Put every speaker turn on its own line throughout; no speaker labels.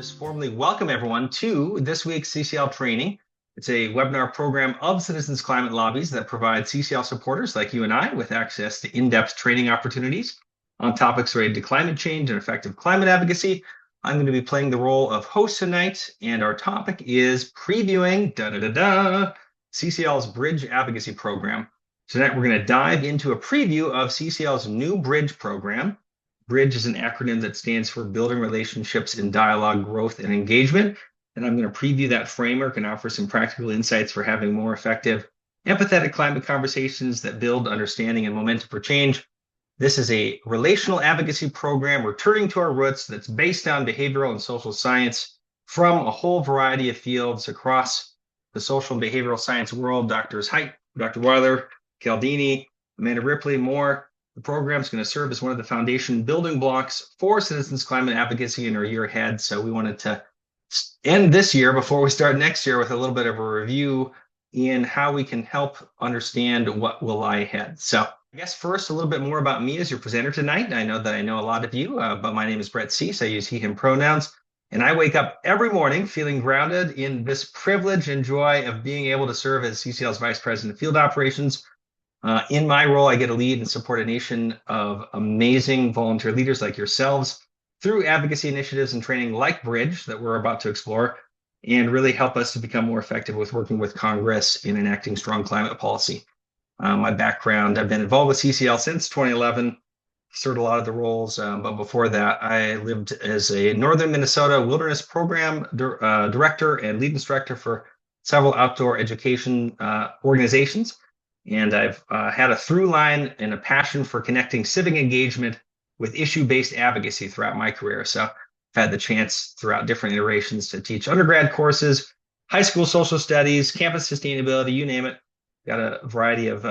just formally welcome everyone to this week's CCL training. It's a webinar program of Citizens Climate Lobbies that provides CCL supporters like you and I with access to in-depth training opportunities on topics related to climate change and effective climate advocacy. I'm going to be playing the role of host tonight, and our topic is previewing CCL's Bridge Advocacy Program. Tonight, we're going to dive into a preview of CCL's new Bridge program. Bridge is an acronym that stands for Building Relationships in Dialogue, Growth, and Engagement. And I'm going to preview that framework and offer some practical insights for having more effective, empathetic climate conversations that build understanding and momentum for change. This is a relational advocacy program returning to our roots that's based on behavioral and social science from a whole variety of fields across the social and behavioral science world. Drs. Haidt, Dr. Weiler, Cialdini, Amanda Ripley, more. The program is going to serve as one of the foundation building blocks for citizens climate advocacy in our year ahead. So we wanted to end this year before we start next year with a little bit of a review in how we can help understand what will lie ahead. So I guess first, a little bit more about me as your presenter tonight. I know that I know a lot of you, but my name is Brett Cease. I use he, him pronouns. And I wake up every morning feeling grounded in this privilege and joy of being able to serve as CCL's Vice President of Field Operations. In my role, I get to lead and support a nation of amazing volunteer leaders like yourselves through advocacy initiatives and training like Bridge that we're about to explore, and really help us to become more effective with working with Congress in enacting strong climate policy. My background, I've been involved with CCL since 2011, served a lot of the roles, but before that, I lived as a Northern Minnesota Wilderness Program Director and lead instructor for several outdoor education organizations. And I've had a through line and a passion for connecting civic engagement with issue-based advocacy throughout my career. So I've had the chance throughout different iterations to teach undergrad courses, high school social studies, campus sustainability, you name it. Got a variety of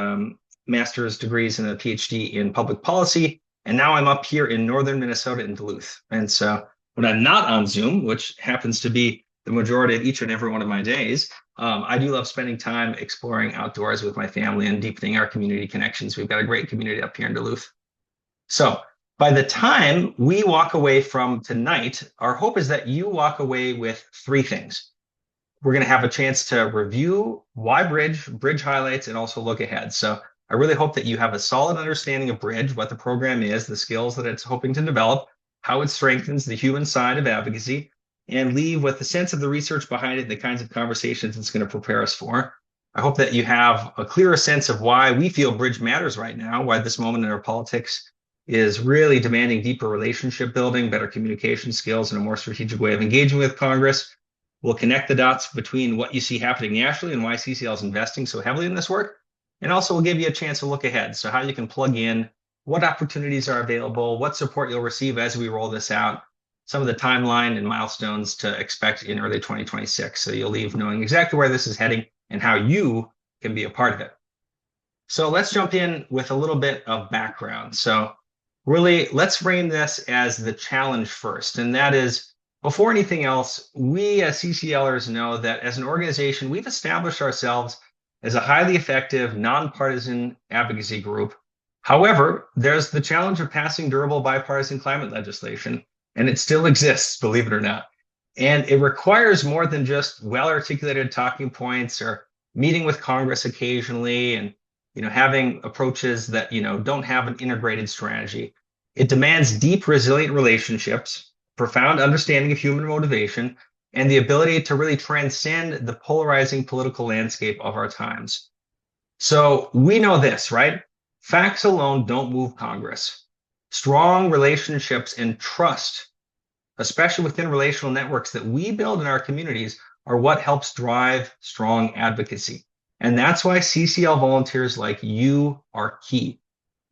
master's degrees and a PhD in public policy. And now I'm up here in Northern Minnesota in Duluth. And so when I'm not on Zoom, which happens to be the majority of each and every one of my days, I do love spending time exploring outdoors with my family and deepening our community connections. We've got a great community up here in Duluth. So by the time we walk away from tonight, our hope is that you walk away with three things. We're going to have a chance to review why Bridge highlights, and also look ahead. So I really hope that you have a solid understanding of Bridge, what the program is, the skills that it's hoping to develop, how it strengthens the human side of advocacy, and leave with a sense of the research behind it, the kinds of conversations it's going to prepare us for. I hope that you have a clearer sense of why we feel Bridge matters right now, why this moment in our politics is really demanding deeper relationship building, better communication skills, and a more strategic way of engaging with Congress. We'll connect the dots between what you see happening nationally and why CCL is investing so heavily in this work. And also we'll give you a chance to look ahead, so how you can plug in, what opportunities are available, what support you'll receive as we roll this out, some of the timeline and milestones to expect in early 2026. So you'll leave knowing exactly where this is heading and how you can be a part of it. So let's jump in with a little bit of background. So really, let's frame this as the challenge first. And that is, before anything else, we as CCLers know that as an organization, we've established ourselves as a highly effective, nonpartisan advocacy group. However, there's the challenge of passing durable bipartisan climate legislation. And it still exists, believe it or not. And it requires more than just well-articulated talking points or meeting with Congress occasionally and having approaches that don't have an integrated strategy. It demands deep, resilient relationships, profound understanding of human motivation, and the ability to really transcend the polarizing political landscape of our times. So we know this, right? Facts alone don't move Congress. Strong relationships and trust, especially within relational networks that we build in our communities, are what helps drive strong advocacy. And that's why CCL volunteers like you are key.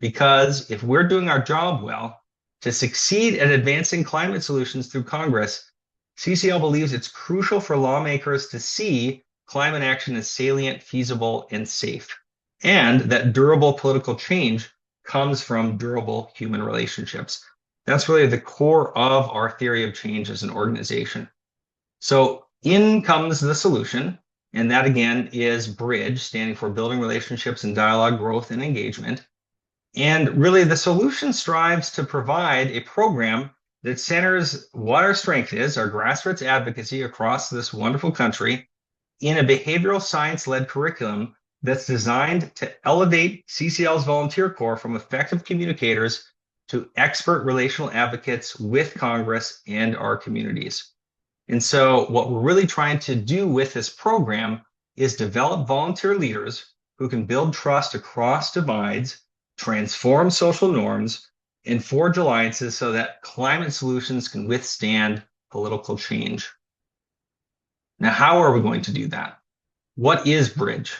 Because if we're doing our job well, to succeed at advancing climate solutions through Congress, CCL believes it's crucial for lawmakers to see climate action as salient, feasible, and safe, and that durable political change comes from durable human relationships. That's really the core of our theory of change as an organization. So in comes the solution, and that again is Bridge, standing for Building Relationships in Dialogue, Growth, and Engagement. And really the solution strives to provide a program that centers what our strength is, our grassroots advocacy across this wonderful country, in a behavioral science-led curriculum that's designed to elevate CCL's volunteer corps from effective communicators to expert relational advocates with Congress and our communities. And so what we're really trying to do with this program is develop volunteer leaders who can build trust across divides, transform social norms, and forge alliances so that climate solutions can withstand political change. Now, how are we going to do that? What is Bridge?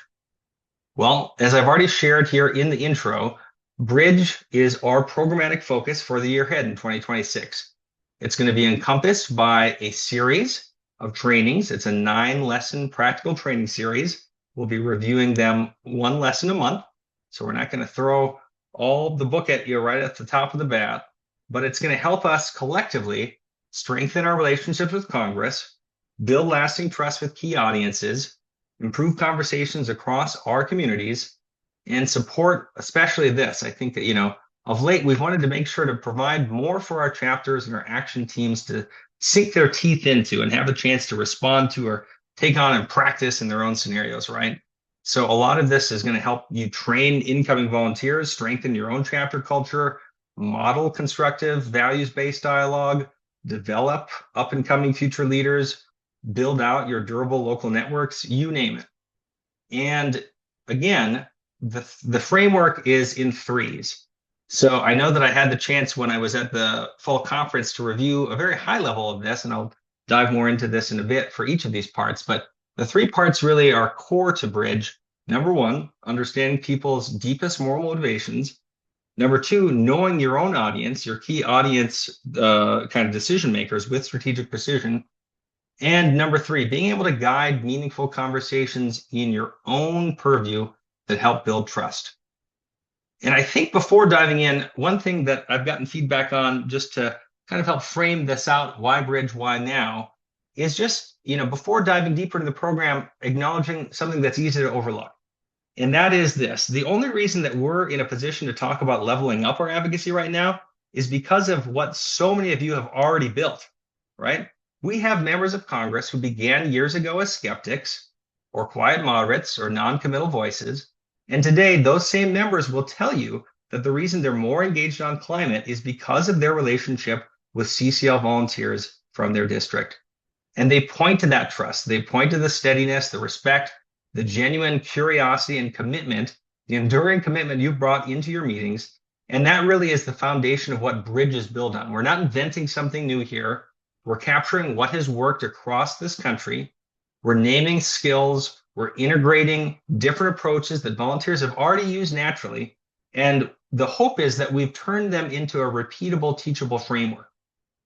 Well, as I've already shared here in the intro, Bridge is our programmatic focus for the year ahead in 2026. It's going to be encompassed by a series of trainings. It's a 9-lesson practical training series. We'll be reviewing them 1 lesson a month. So we're not going to throw all the book at you right at the top of the bat, but it's going to help us collectively strengthen our relationships with Congress, build lasting trust with key audiences, improve conversations across our communities, and support especially this. I think that, of late, we've wanted to make sure to provide more for our chapters and our action teams to sink their teeth into and have a chance to respond to or take on and practice in their own scenarios, right? So a lot of this is going to help you train incoming volunteers, strengthen your own chapter culture, model constructive values-based dialogue, develop up-and-coming future leaders, build out your durable local networks, you name it. And again, the framework is in 3s. So I know that I had the chance when I was at the fall conference to review a very high level of this, and I'll dive more into this in a bit for each of these parts. But the 3 parts really are core to Bridge. Number 1, understanding people's deepest moral motivations. Number 2, knowing your own audience, your key audience kind of decision makers with strategic precision. And number 3, being able to guide meaningful conversations in your own purview that help build trust. And I think before diving in, one thing that I've gotten feedback on, just to kind of help frame this out, why Bridge, why now, is just, before diving deeper into the program, acknowledging something that's easy to overlook. And that is this: the only reason that we're in a position to talk about leveling up our advocacy right now is because of what so many of you have already built, right? We have members of Congress who began years ago as skeptics or quiet moderates or non-committal voices. And today, those same members will tell you that the reason they're more engaged on climate is because of their relationship with CCL volunteers from their district. And they point to that trust. They point to the steadiness, the respect, the genuine curiosity and commitment, the enduring commitment you've brought into your meetings. And that really is the foundation of what Bridge is built on. We're not inventing something new here. We're capturing what has worked across this country. We're naming skills. We're integrating different approaches that volunteers have already used naturally. And the hope is that we've turned them into a repeatable, teachable framework.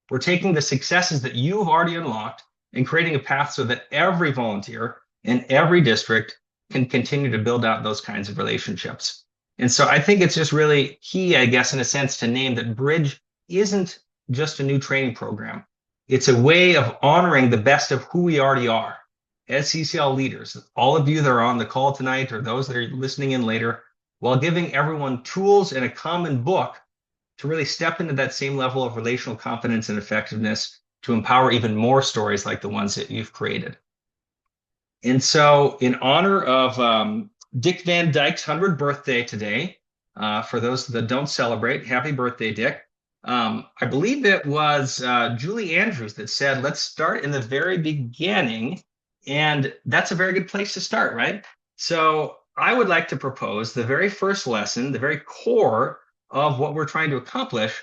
We're taking the successes that you've already unlocked and creating a path so that every volunteer in every district can continue to build out those kinds of relationships. And so I think it's just really key, I guess, in a sense, to name that Bridge isn't just a new training program. It's a way of honoring the best of who we already are as CCL leaders, all of you that are on the call tonight or those that are listening in later, while giving everyone tools and a common book to really step into that same level of relational competence and effectiveness to empower even more stories like the ones that you've created. And so in honor of Dick Van Dyke's 100th birthday today, for those that don't celebrate, happy birthday, Dick. I believe it was Julie Andrews that said, let's start in the very beginning. And that's a very good place to start, right? So I would like to propose the very first lesson, the very core of what we're trying to accomplish,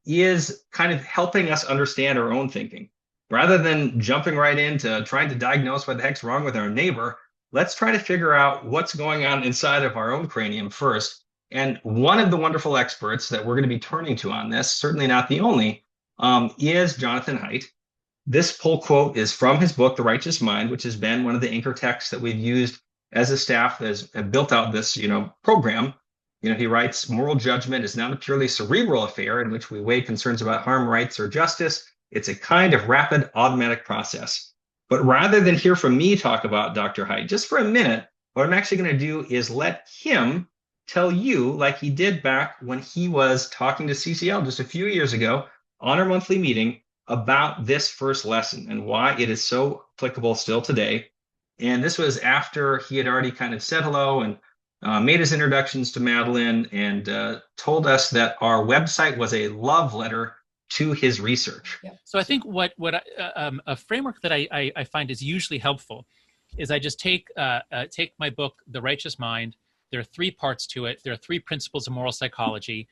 is kind of helping us understand our own thinking. Rather than jumping right into trying to diagnose what the heck's wrong with our neighbor, let's try to figure out what's going on inside of our own cranium first. And one of the wonderful experts that we're going to be turning to on this, certainly not the only, is Jonathan Haidt. This pull quote is from his book, The Righteous Mind, which has been one of the anchor texts that we've used as a staff as have built out this, program. He writes, moral judgment is not a purely cerebral affair in which we weigh concerns about harm, rights, or justice. It's a kind of rapid automatic process. But rather than hear from me talk about Dr. Haidt, just for a minute, what I'm actually going to do is let him tell you, like he did back when he was talking to CCL just a few years ago, on our monthly meeting about this first lesson and why it is so applicable still today. And this was after he had already kind of said hello and made his introductions to Madeline and told us that our website was a love letter to his research.
Yeah. So I think what a framework that I find is usually helpful is I just take my book, The Righteous Mind. There are 3 parts to it. There are 3 principles of moral psychology.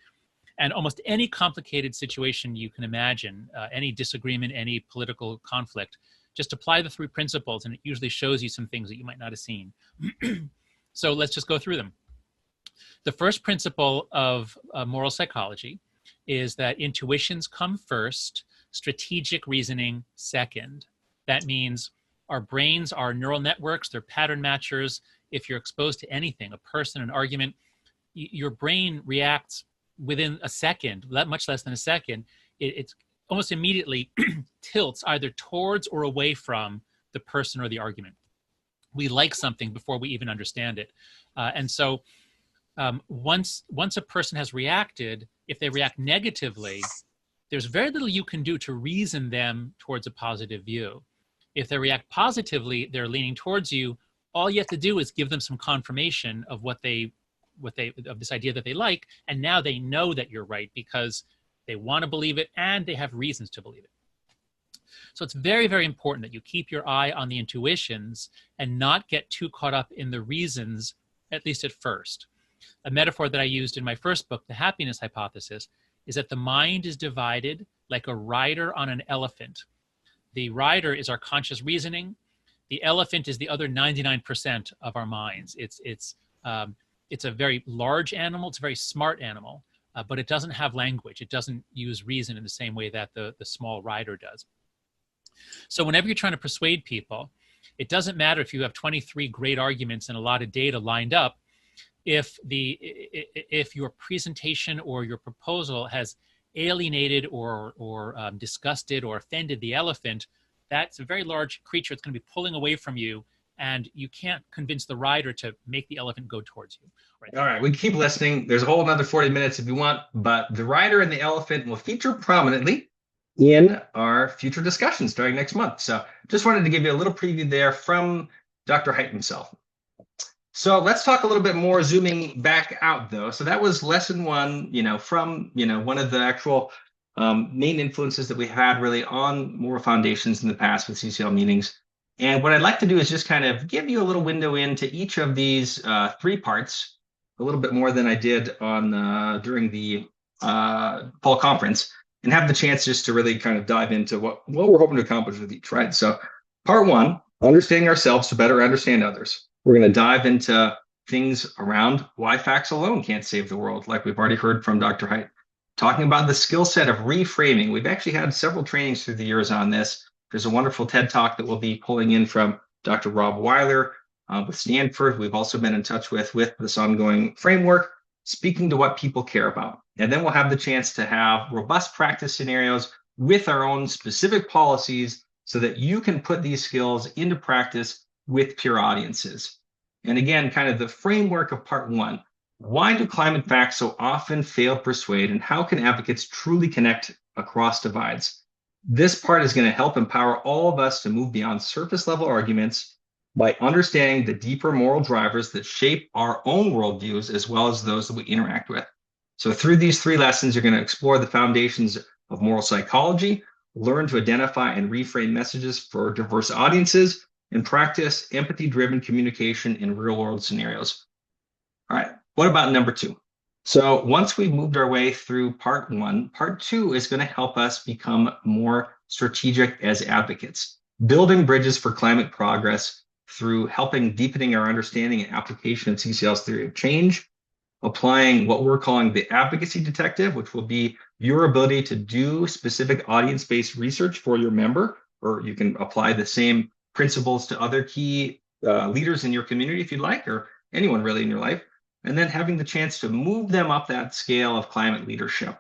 And almost any complicated situation you can imagine, any disagreement, any political conflict, just apply the 3 principles and it usually shows you some things that you might not have seen. So let's just go through them. The first principle of moral psychology is that intuitions come first, strategic reasoning second. That means our brains are neural networks, they're pattern matchers. If you're exposed to anything, a person, an argument, your brain reacts within a second, much less than a second. It's almost immediately tilts either towards or away from the person or the argument. We like something before we even understand it. And so once a person has reacted, if they react negatively, there's very little you can do to reason them towards a positive view. If they react positively, they're leaning towards you. All you have to do is give them some confirmation of of this idea that they like, and now they know that you're right because they want to believe it and they have reasons to believe it. So it's very, very important that you keep your eye on the intuitions and not get too caught up in the reasons, at least at first. A metaphor that I used in my first book, The Happiness Hypothesis, is that the mind is divided like a rider on an elephant. The rider is our conscious reasoning. The elephant is the other 99% of our minds. It's a very large animal. It's a very smart animal, but it doesn't have language. It doesn't use reason in the same way that the small rider does. So whenever you're trying to persuade people, it doesn't matter if you have 23 great arguments and a lot of data lined up. If your presentation or your proposal has alienated or disgusted or offended the elephant, that's a very large creature. It's going to be pulling away from you, and you can't convince the rider to make the elephant go towards you. Right?
All right, we can keep listening. There's a whole another 40 minutes if you want, but the rider and the elephant will feature prominently in our future discussions starting next month. So just wanted to give you a little preview there from Dr. Haidt himself. So let's talk a little bit more, zooming back out though. So that was lesson 1, from, one of the actual main influences that we had really on moral foundations in the past with CCL meetings. And what I'd like to do is just kind of give you a little window into each of these 3 parts, a little bit more than I did on during the fall conference, and have the chance just to really kind of dive into what we're hoping to accomplish with each, right? So part 1, understanding ourselves to better understand others. We're going to dive into things around why facts alone can't save the world, like we've already heard from Dr. Haidt. Talking about the skill set of reframing. We've actually had several trainings through the years on this. There's a wonderful TED Talk that we'll be pulling in from Dr. Rob Weiler with Stanford. We've also been in touch with this ongoing framework, speaking to what people care about. And then we'll have the chance to have robust practice scenarios with our own specific policies so that you can put these skills into practice with peer audiences. And again, kind of the framework of part 1. Why do climate facts so often fail to persuade, and how can advocates truly connect across divides? This part is going to help empower all of us to move beyond surface level arguments by understanding the deeper moral drivers that shape our own worldviews as well as those that we interact with. So through these 3 lessons, you're going to explore the foundations of moral psychology, learn to identify and reframe messages for diverse audiences, and practice empathy-driven communication in real-world scenarios. All right, what about number 2? So once we've moved our way through part 1, part 2 is going to help us become more strategic as advocates, building bridges for climate progress through helping deepening our understanding and application of CCL's theory of change, applying what we're calling the advocacy detective, which will be your ability to do specific audience-based research for your member, or you can apply the same principles to other key leaders in your community if you'd like, or anyone really in your life, and then having the chance to move them up that scale of climate leadership.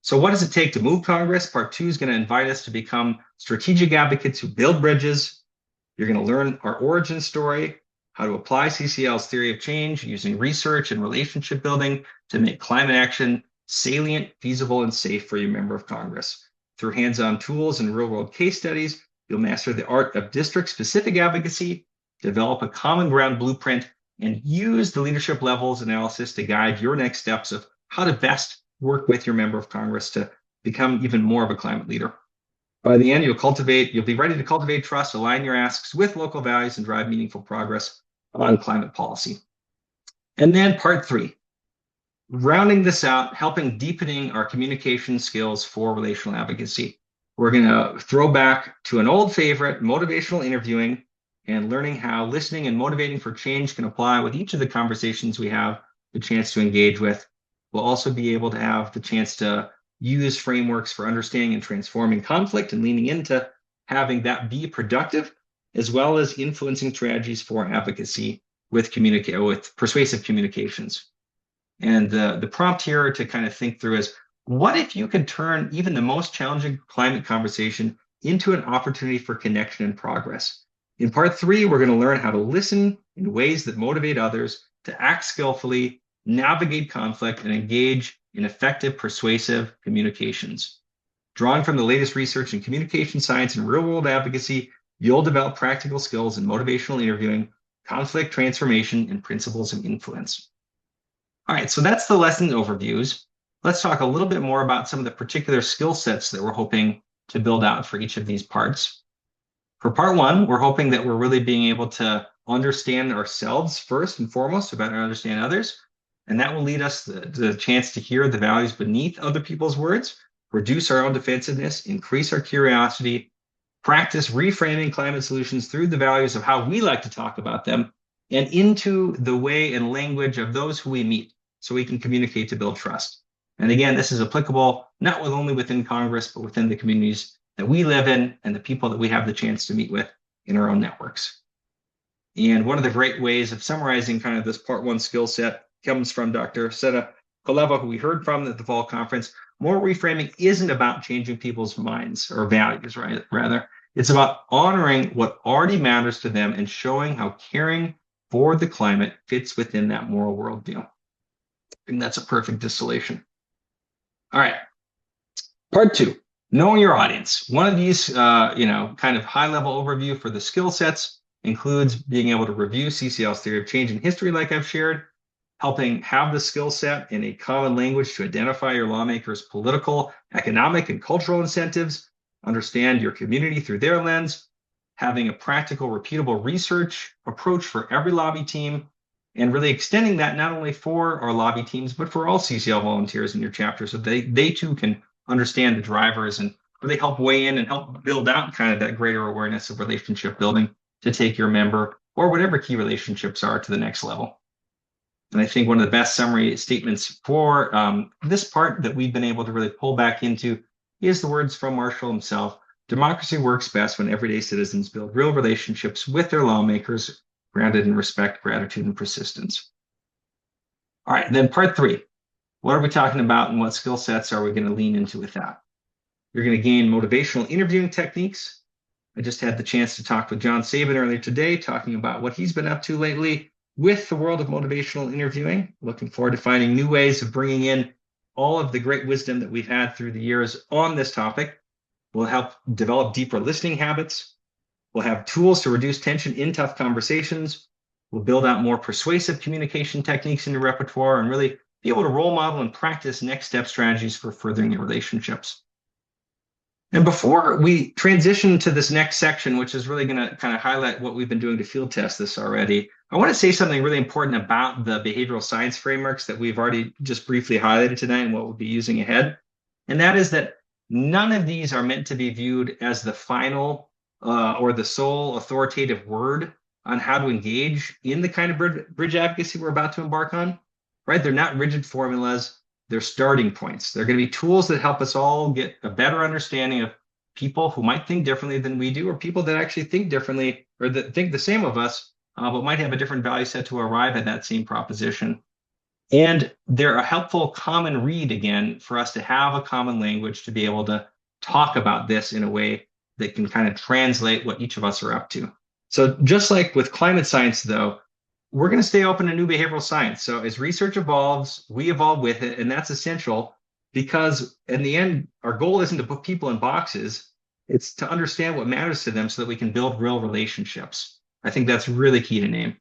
So what does it take to move Congress? Part 2 is going to invite us to become strategic advocates who build bridges. You're going to learn our origin story, how to apply CCL's theory of change using research and relationship building to make climate action salient, feasible, and safe for your member of Congress. Through hands-on tools and real-world case studies, you'll master the art of district-specific advocacy, develop a common ground blueprint, and use the leadership levels analysis to guide your next steps of how to best work with your member of Congress to become even more of a climate leader. By the end, you'll be ready to cultivate trust, align your asks with local values, and drive meaningful progress on climate policy. And then part 3, rounding this out, helping deepening our communication skills for relational advocacy. We're going to throw back to an old favorite, motivational interviewing, and learning how listening and motivating for change can apply with each of the conversations we have the chance to engage with. We'll also be able to have the chance to use frameworks for understanding and transforming conflict and leaning into having that be productive, as well as influencing strategies for advocacy with persuasive communications. And the prompt here to kind of think through is, what if you could turn even the most challenging climate conversation into an opportunity for connection and progress? In part 3, we're going to learn how to listen in ways that motivate others, to act skillfully, navigate conflict, and engage in effective persuasive communications. Drawing from the latest research in communication science and real-world advocacy, you'll develop practical skills in motivational interviewing, conflict transformation, and principles of influence. All right, so that's the lesson overviews. Let's talk a little bit more about some of the particular skill sets that we're hoping to build out for each of these parts. For part 1, we're hoping that we're really being able to understand ourselves first and foremost, to better understand others. And that will lead us to the chance to hear the values beneath other people's words, reduce our own defensiveness, increase our curiosity, practice reframing climate solutions through the values of how we like to talk about them, and into the way and language of those who we meet, so we can communicate to build trust. And again, this is applicable not only within Congress, but within the communities that we live in and the people that we have the chance to meet with in our own networks. And one of the great ways of summarizing kind of this part 1 skill set comes from Dr. Seda Koleva, who we heard from at the fall conference. More reframing isn't about changing people's minds or values, right? Rather, it's about honoring what already matters to them and showing how caring for the climate fits within that moral worldview. And that's a perfect distillation. All right, part 2, knowing your audience. One of these, kind of high-level overview for the skill sets includes being able to review CCL's theory of change in history, like I've shared, helping have the skill set in a common language to identify your lawmakers' political, economic, and cultural incentives, understand your community through their lens, having a practical, repeatable research approach for every lobby team, and really extending that not only for our lobby teams, but for all CCL volunteers in your chapter, so they too can understand the drivers and really help weigh in and help build out kind of that greater awareness of relationship building to take your member or whatever key relationships are to the next level. And I think one of the best summary statements for this part that we've been able to really pull back into is the words from Marshall himself. Democracy works best when everyday citizens build real relationships with their lawmakers, grounded in respect, gratitude, and persistence. All right, then part 3. What are we talking about and what skill sets are we going to lean into with that? You're going to gain motivational interviewing techniques. I just had the chance to talk with John Sabin earlier today, talking about what he's been up to lately with the world of motivational interviewing. Looking forward to finding new ways of bringing in all of the great wisdom that we've had through the years on this topic. We'll help develop deeper listening habits. We'll have tools to reduce tension in tough conversations. We'll build out more persuasive communication techniques in your repertoire and really be able to role model and practice next step strategies for furthering your relationships. And before we transition to this next section, which is really going to kind of highlight what we've been doing to field test this already, I want to say something really important about the behavioral science frameworks that we've already just briefly highlighted tonight and what we'll be using ahead. And that is that none of these are meant to be viewed as the final or the sole authoritative word on how to engage in the kind of bridge advocacy we're about to embark on, right? They're not rigid formulas. They're starting points. They're going to be tools that help us all get a better understanding of people who might think differently than we do, or people that actually think differently or that think the same of us, but might have a different value set to arrive at that same proposition. And they're a helpful common read, again, for us to have a common language to be able to talk about this in a way that can kind of translate what each of us are up to. So just like with climate science, though, we're going to stay open to new behavioral science. So as research evolves, we evolve with it, and that's essential. because in the end, our goal isn't to put people in boxes. It's to understand what matters to them so that we can build real relationships. I think that's really key to name.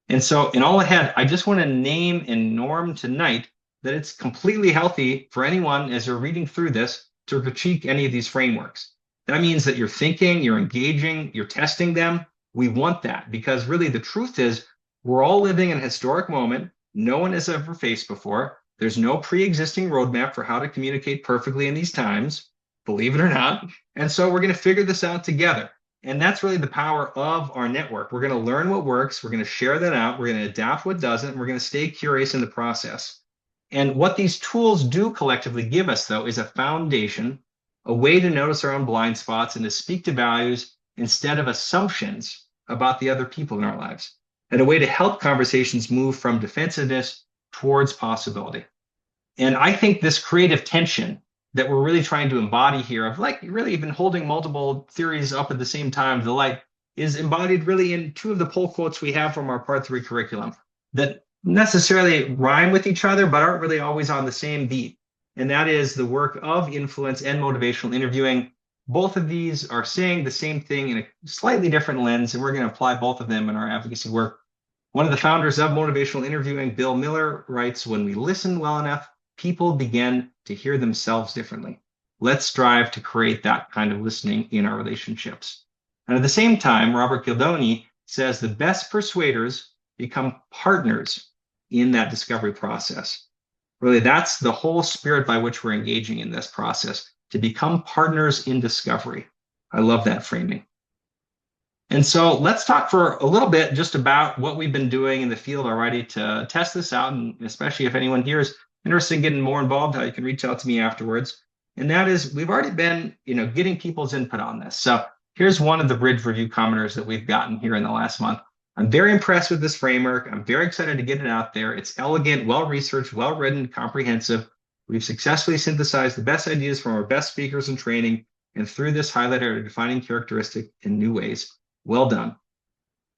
And so in all ahead, I just want to name and norm tonight that it's completely healthy for anyone as you're reading through this to critique any of these frameworks. That means that you're thinking, you're engaging, you're testing them. We want that because really the truth is we're all living in a historic moment no one has ever faced before. There's no pre-existing roadmap for how to communicate perfectly in these times, believe it or not. And so we're going to figure this out together. And that's really the power of our network. We're going to learn what works. We're going to share that out. We're going to adapt what doesn't. And we're going to stay curious in the process. And what these tools do collectively give us, though, is a foundation, a way to notice our own blind spots and to speak to values instead of assumptions about the other people in our lives, and a way to help conversations move from defensiveness towards possibility. And I think this creative tension that we're really trying to embody here of like really even holding multiple theories up at the same time to the light is embodied really in two of the pull quotes we have from our Part 3 curriculum that necessarily rhyme with each other, but aren't really always on the same beat. And that is the work of influence and motivational interviewing. Both of these are saying the same thing in a slightly different lens, and we're going to apply both of them in our advocacy work. One of the founders of motivational interviewing, Bill Miller, writes, "When we listen well enough, people begin to hear themselves differently. Let's strive to create that kind of listening in our relationships." And at the same time, Robert Cialdini says the best persuaders become partners in that discovery process. Really, that's the whole spirit by which we're engaging in this process, to become partners in discovery. I love that framing. And so let's talk for a little bit just about what we've been doing in the field already to test this out, and especially if anyone here is interested in getting more involved, how you can reach out to me afterwards. And that is, we've already been, getting people's input on this. So here's one of the Bridge review commenters that we've gotten here in the last month. "I'm very impressed with this framework. I'm very excited to get it out there. It's elegant, well-researched, well-written, comprehensive. We've successfully synthesized the best ideas from our best speakers in training, and through this highlighted a defining characteristic in new ways. Well done."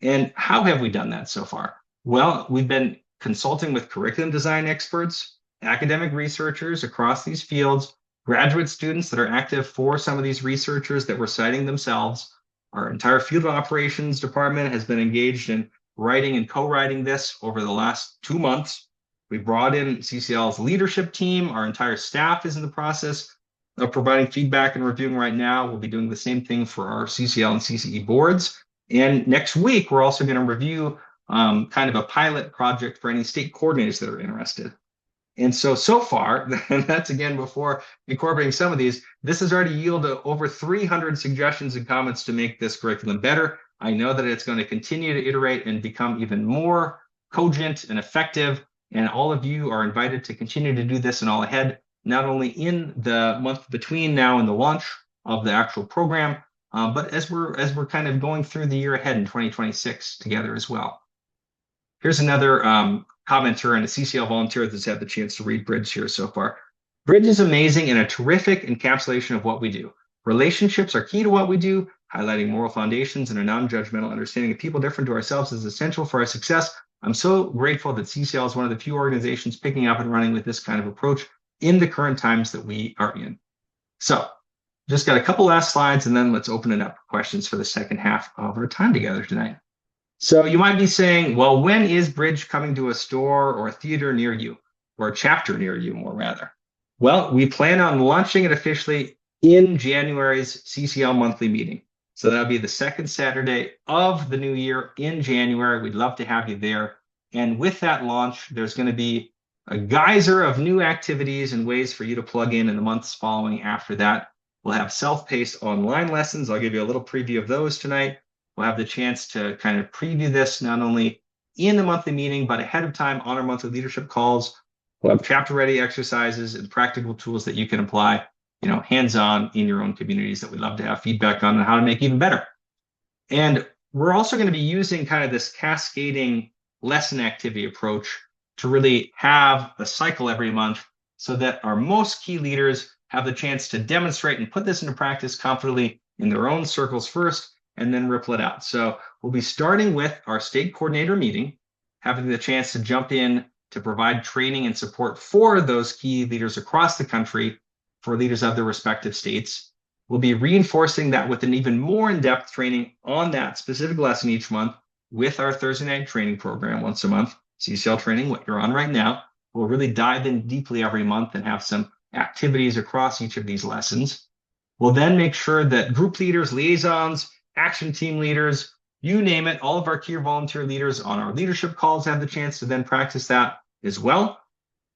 And how have we done that so far? Well, we've been consulting with curriculum design experts, academic researchers across these fields, graduate students that are active for some of these researchers that we're citing themselves. Our entire field operations department has been engaged in writing and co-writing this over the last 2 months. We brought in CCL's leadership team. Our entire staff is in the process of providing feedback and reviewing right now. We'll be doing the same thing for our CCL and CCE boards. And next week, we're also going to review kind of a pilot project for any state coordinators that are interested. And so far, and that's again before incorporating some of these, this has already yielded over 300 suggestions and comments to make this curriculum better. I know that it's going to continue to iterate and become even more cogent and effective. And all of you are invited to continue to do this and all ahead, not only in the month between now and the launch of the actual program, but as we're kind of going through the year ahead in 2026 together as well. Here's another commenter and a CCL volunteer that's had the chance to read Bridge here so far. "Bridge is amazing and a terrific encapsulation of what we do. Relationships are key to what we do. Highlighting moral foundations and a non-judgmental understanding of people different to ourselves is essential for our success. I'm so grateful that CCL is one of the few organizations picking up and running with this kind of approach in the current times that we are in." So just got a couple last slides, and then let's open it up for questions for the second half of our time together tonight. So you might be saying, well, when is Bridge coming to a store or a theater near you, or a chapter near you, more rather? Well, we plan on launching it officially in January's CCL monthly meeting. So that'll be the second Saturday of the new year in January. We'd love to have you there. And with that launch, there's going to be a geyser of new activities and ways for you to plug in the months following after that. We'll have self-paced online lessons. I'll give you a little preview of those tonight. We'll have the chance to kind of preview this not only in the monthly meeting, but ahead of time on our monthly leadership calls. We'll have chapter-ready exercises and practical tools that you can apply, hands-on in your own communities that we'd love to have feedback on and how to make even better. And we're also going to be using kind of this cascading lesson activity approach to really have a cycle every month so that our most key leaders have the chance to demonstrate and put this into practice confidently in their own circles first, and then ripple it out. So we'll be starting with our state coordinator meeting, having the chance to jump in to provide training and support for those key leaders across the country, for leaders of their respective states. We'll be reinforcing that with an even more in-depth training on that specific lesson each month with our Thursday night training program once a month, CCL training, what you're on right now. We'll really dive in deeply every month and have some activities across each of these lessons. We'll then make sure that group leaders, liaisons, action team leaders, you name it, all of our key volunteer leaders on our leadership calls have the chance to then practice that as well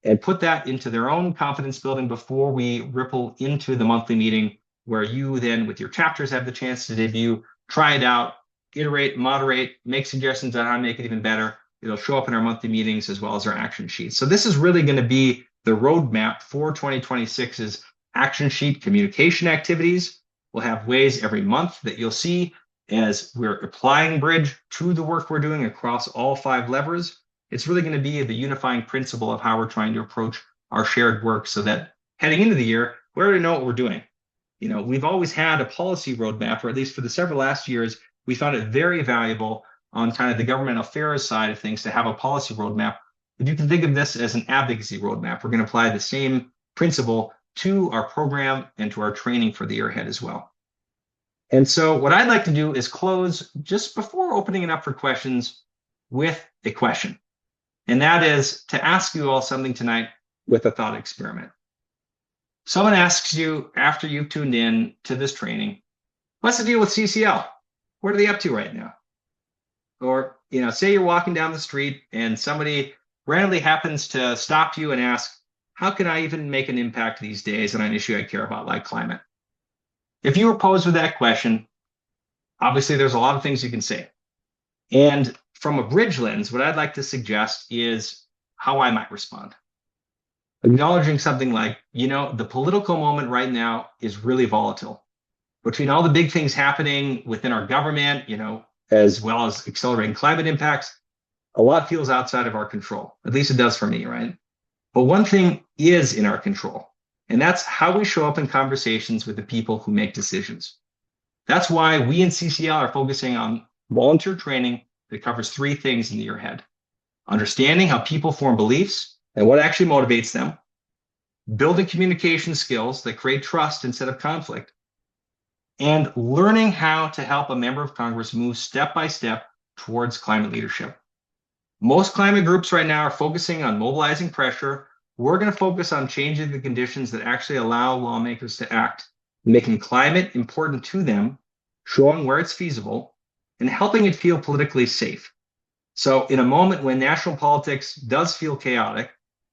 and put that into their own confidence building before we ripple into the monthly meeting, where you then with your chapters have the chance to debut, try it out, iterate, moderate, make suggestions on how to make it even better. It'll show up in our monthly meetings as well as our action sheets. So this is really going to be the roadmap for 2026's action sheet communication activities. We'll have ways every month that you'll see as we're applying Bridge to the work we're doing across all 5 levers. It's really going to be the unifying principle of how we're trying to approach our shared work so that heading into the year, we already know what we're doing. We've always had a policy roadmap, or at least for the several last years, we found it very valuable on kind of the government affairs side of things to have a policy roadmap. But you can think of this as an advocacy roadmap. We're going to apply the same principle to our program and to our training for the year ahead as well. And so what I'd like to do is close just before opening it up for questions with a question. And that is to ask you all something tonight with a thought experiment. Someone asks you after you've tuned in to this training, what's the deal with CCL? What are they up to right now? Or, say you're walking down the street and somebody randomly happens to stop you and ask, how can I even make an impact these days on an issue I care about, like climate? If you were posed with that question, obviously there's a lot of things you can say. And from a Bridge lens, what I'd like to suggest is how I might respond. Acknowledging something like, the political moment right now is really volatile. Between all the big things happening within our government, as well as accelerating climate impacts, a lot feels outside of our control. At least it does for me, right? But one thing is in our control, and that's how we show up in conversations with the people who make decisions. That's why we in CCL are focusing on volunteer training that covers 3 things in the year ahead. Understanding how people form beliefs and what actually motivates them, building communication skills that create trust instead of conflict, and learning how to help a member of Congress move step by step towards climate leadership. Most climate groups right now are focusing on mobilizing pressure. We're going to focus on changing the conditions that actually allow lawmakers to act, making climate important to them, showing where it's feasible, and helping it feel politically safe. So in a moment when national politics does feel chaotic,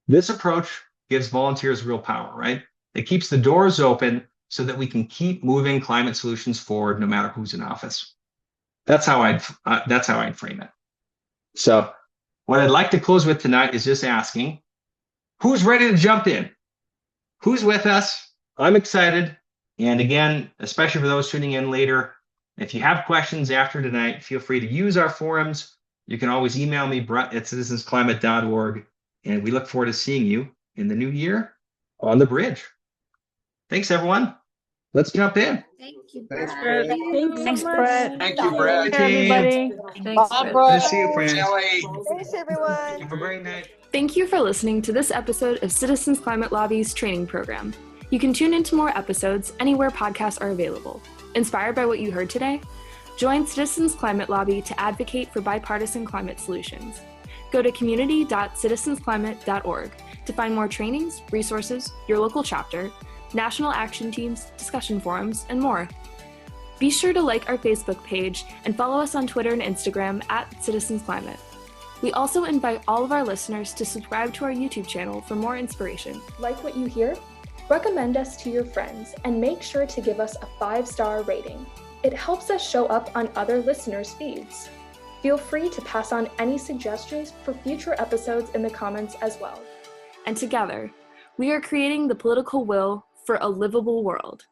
this approach gives volunteers real power, right? It keeps the doors open so that we can keep moving climate solutions forward no matter who's in office. That's how I'd frame it. So what I'd like to close with tonight is just asking, who's ready to jump in? Who's with us? I'm excited. And again, especially for those tuning in later, if you have questions after tonight, feel free to use our forums. You can always email me, brett@citizensclimate.org. And we look forward to seeing you in the new year on the Bridge. Thanks, everyone. Let's jump in.
Thank you,
Thanks,
Brett.
Brett.
Thanks, Brett.
Thank you, Brett.
Everybody.
Thanks,
Bye,
Brett.
Good to see you, friends.
Kelly.
Thanks, everyone.
Have a great night.
Thank you for listening to this episode of Citizens Climate Lobby's training program. You can tune into more episodes anywhere podcasts are available. Inspired by what you heard today? Join Citizens Climate Lobby to advocate for bipartisan climate solutions. Go to community.citizensclimate.org to find more trainings, resources, your local chapter, national action teams, discussion forums, and more. Be sure to like our Facebook page and follow us on Twitter and Instagram @CitizensClimate. We also invite all of our listeners to subscribe to our YouTube channel for more inspiration.
Like what you hear? Recommend us to your friends and make sure to give us a 5-star rating. It helps us show up on other listeners' feeds. Feel free to pass on any suggestions for future episodes in the comments as well.
And together, we are creating the political will for a livable world.